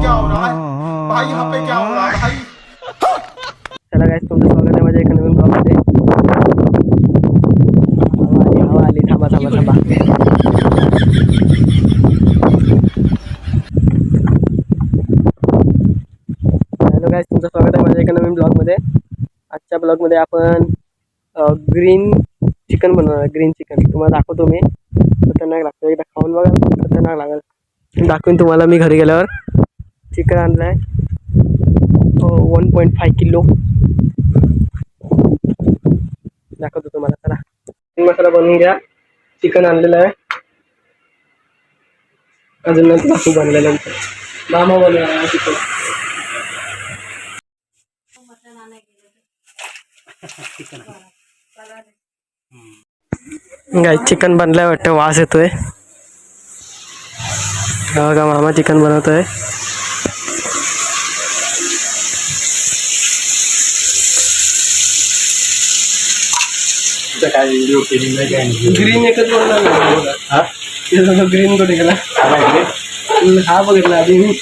क्या हो रहा है भाई, यहाँ पे क्या हो रहा है भाई। चला गाइस, तुमचं स्वागत आहे माझ्या एका नवीन ब्लॉगमध्ये. हवा आली, थांबा थांबा थांबा. हॅलो गाइस, तुमचं स्वागत आहे माझ्या एका नवीन ब्लॉगमध्ये. आजच्या ब्लॉगमध्ये आपण ग्रीन चिकन बनवणार. ग्रीन चिकन तुम्हाला दाखवतो मी. खतरनाक लागतं, एकदा खाऊन बघा, खतरनाक लागेल. दाखवून तुम्हाला मी घरी गेल्यावर. चिकन आणलं आहे 1.5 किलो. दाखवतो तुम्हाला. चला, मसाला बनवून घ्या. चिकन आणलेलं आहे, अजून नंतर दाखवू बनल्यानंतर. मामा बनवणार चिकन. गाइस, चिकन बनलाय वाटतं, वास येतोय. बघा, मामा चिकन बनवतोय. ग्रीन एकच बनवला, ग्रीन तो निघाला. हा बघितला आधी मी.